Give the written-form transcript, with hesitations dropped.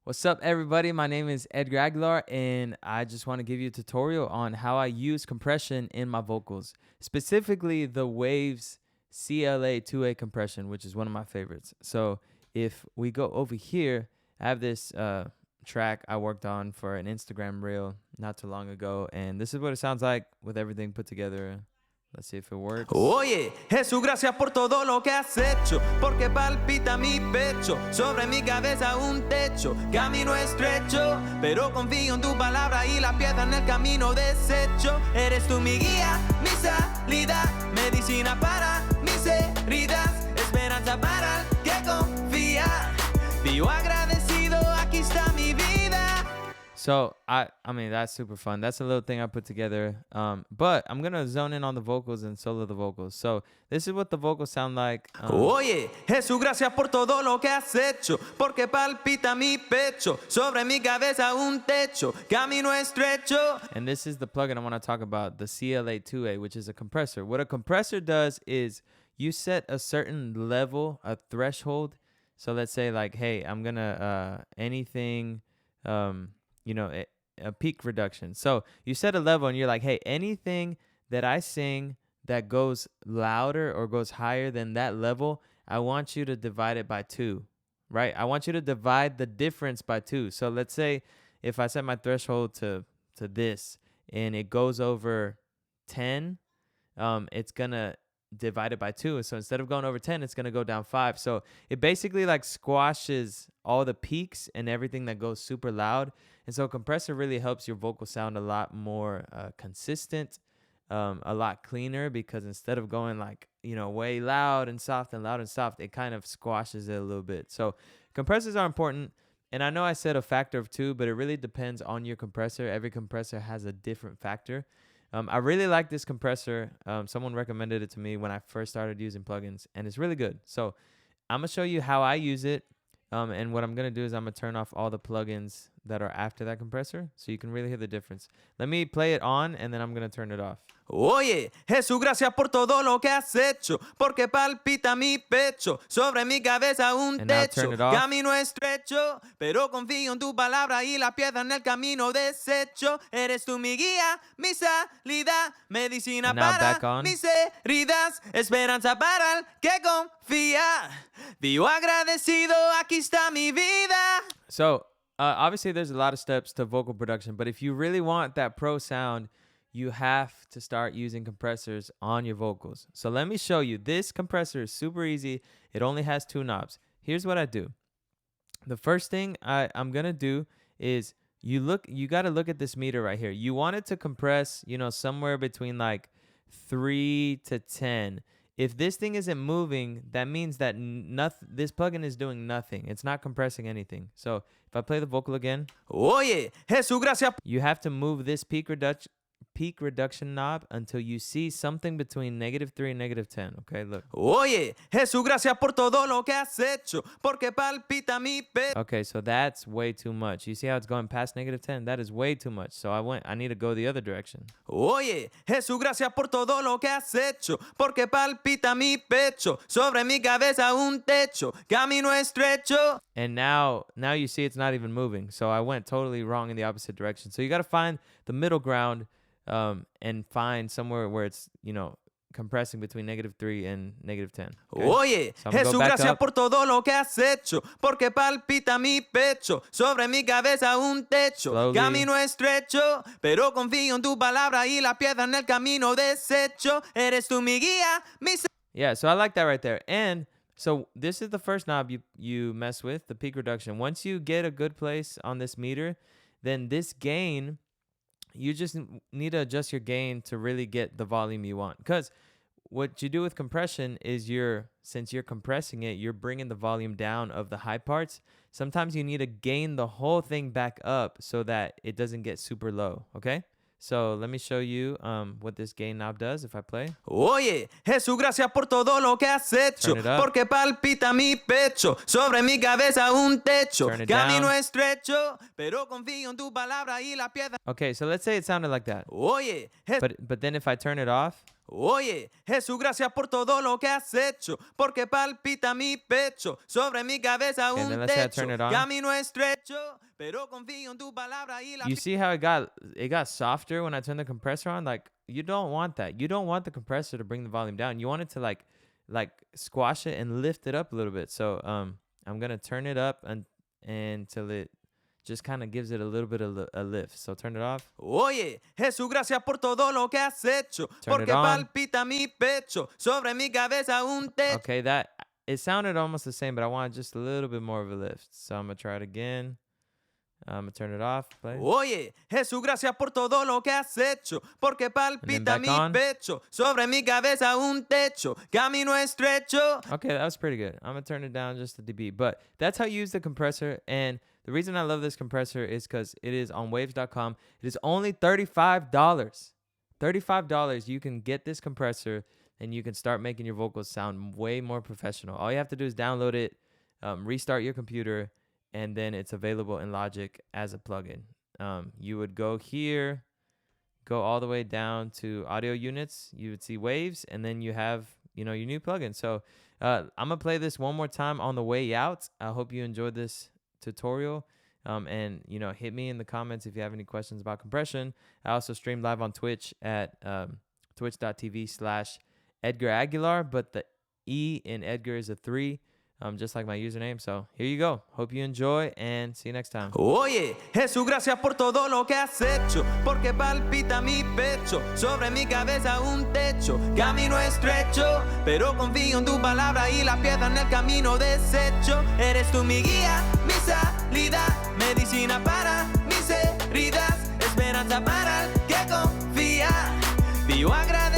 What's up, everybody? My name is Edgar Aguilar, and I just want to give you a tutorial on how I use compression in my vocals, specifically the Waves CLA-2A compression, which is one of my favorites. So if we go over here, I have this track I worked on for an Instagram reel not too long ago, and this is what it sounds like with everything put together. Let's see if it works. Oye, Jesús, gracias por todo lo que has hecho, porque palpita mi pecho, sobre mi cabeza un techo, camino estrecho, pero confío en tu palabra y la piedra en el camino deshecho. Eres tú mi guía, mi salida, medicina para mis heridas, esperanza para el que confía. Vivo agradecido, aquí está mi vida. So I mean that's super fun. That's a little thing I put together. But I'm gonna zone in on the vocals and solo the vocals. So this is what the vocals sound like. Oye, Jesús, gracias por todo lo que has hecho, porque palpita mi pecho, sobre mi cabeza un techo, camino estrecho. And this is the plugin I want to talk about, the CLA-2A, which is a compressor. What a compressor does is you set a certain level, a threshold. So let's say like, hey, I'm gonna anything. A peak reduction. So you set a level and you're like, hey, anything that I sing that goes louder or goes higher than that level, I want you to divide it by 2, right? I want you to divide the difference by 2. So let's say if I set my threshold to this and it goes over 10, it's going to divide it by 2. So instead of going over 10, it's going to go down 5. So it basically like squashes all the peaks and everything that goes super loud. And so compressor really helps your vocal sound a lot more consistent, a lot cleaner, because instead of going like, way loud and soft, it kind of squashes it a little bit. So compressors are important. And I know I said a factor of 2, but it really depends on your compressor. Every compressor has a different factor. I really like this compressor. Someone recommended it to me when I first started using plugins, and it's really good. So I'm going to show you how I use it. And what I'm going to do is I'm going to turn off all the plugins that are after that compressor so you can really hear the difference. Let me play it on, and then I'm going to turn it off. Oye, Jesús, gracias por todo lo que has hecho, porque palpita mi pecho, sobre mi cabeza un techo, camino estrecho, pero confío en tu palabra y la piedra en el camino deshecho. Eres tú mi guía, mi salida, medicina para mis heridas, esperanza para el que confía. Vivo agradecido, aquí está mi vida. So, obviously there's a lot of steps to vocal production, but if you really want that pro sound, you have to start using compressors on your vocals. So let me show you. This compressor is super easy. It only has 2 knobs. Here's what I do. The first thing I'm going to do is you got to look at this meter right here. You want it to compress, somewhere between like 3 to 10. If this thing isn't moving, that means that this plugin is doing nothing. It's not compressing anything. So if I play the vocal again, Oye, Jesús, gracias. You have to move this peak reduction knob until you see something between -3 and -10. Okay, look. Oye, Jesús, gracias por todo lo que has hecho, porque palpita mi pecho. Okay, so that's way too much. You see how it's going past -10? That is way too much. So I need to go the other direction. Oye, Jesús, gracias por todo lo que has hecho, porque palpita mi pecho, sobre mi cabeza un techo, camino estrecho. And now you see it's not even moving. So I went totally wrong in the opposite direction. So you got to find the middle ground. And find somewhere where it's, compressing between -3 and -10. Okay? Oye, so Jesús, gracias por todo lo que has hecho, porque palpita mi pecho, sobre mi cabeza un techo, camino estrecho, pero confío en tu palabra y la piedra en el camino deshecho. Eres tú mi guía, mi... Yeah, so I like that right there. And so this is the first knob you mess with, the peak reduction. Once you get a good place on this meter, then this gain, you just need to adjust your gain to really get the volume you want. Because what you do with compression is since you're compressing it, you're bringing the volume down of the high parts. Sometimes you need to gain the whole thing back up so that it doesn't get super low, okay? So let me show you what this gain knob does if I play. Oye, Jesús, gracias por todo lo que has hecho, porque palpita mi pecho, sobre mi cabeza un techo, camino estrecho, pero confío en tu palabra y la piedra. Okay, so let's say it sounded like that. Oye, but then if I turn it off, Oye, Jesús, gracias por todo lo que has hecho, porque palpita mi pecho, sobre mi cabeza Okay, un then let's say I turn techo, it on. camino estrecho, pero confío en tu palabra y la... You see how it got softer when I turned the compressor on? Like, you don't want that. You don't want the compressor to bring the volume down. You want it to like squash it and lift it up a little bit. So I'm gonna turn it up until it just kind of gives it a little bit of a lift. So turn it off. Oye, Jesús, gracias por todo lo que has hecho, Turn porque it on. palpita mi pecho, sobre mi cabeza un techo. Okay, it sounded almost the same, but I want just a little bit more of a lift. So I'm gonna try it again. I'm gonna turn it off. Play. Oye, Jesús, gracias por todo lo que has hecho, porque palpita mi pecho, sobre mi cabeza un techo, camino estrecho. Okay, that was pretty good. I'm gonna turn it down just a dB, but that's how you use the compressor. And the reason I love this compressor is because it is on waves.com. It is only $35. $35. You can get this compressor and you can start making your vocals sound way more professional. All you have to do is download it, restart your computer, and then it's available in Logic as a plugin. You would go here, go all the way down to audio units. You would see waves, and then you have your new plugin. So I'm gonna play this one more time on the way out. I hope you enjoyed this tutorial. And hit me in the comments if you have any questions about compression. I also stream live on Twitch at twitch.tv/Edgar Aguilar, but the E in Edgar is a 3. Just like my username. So here you go. Hope you enjoy and see you next time. Oye, Jesús, gracias por todo lo que has hecho, porque palpita mi pecho, sobre mi cabeza un techo, camino estrecho, pero confío en tu palabra y la piedra en el camino deshecho. Eres tú mi guía, mi salida, medicina para mis heridas, esperanza para el que confía. Vivo agradecido.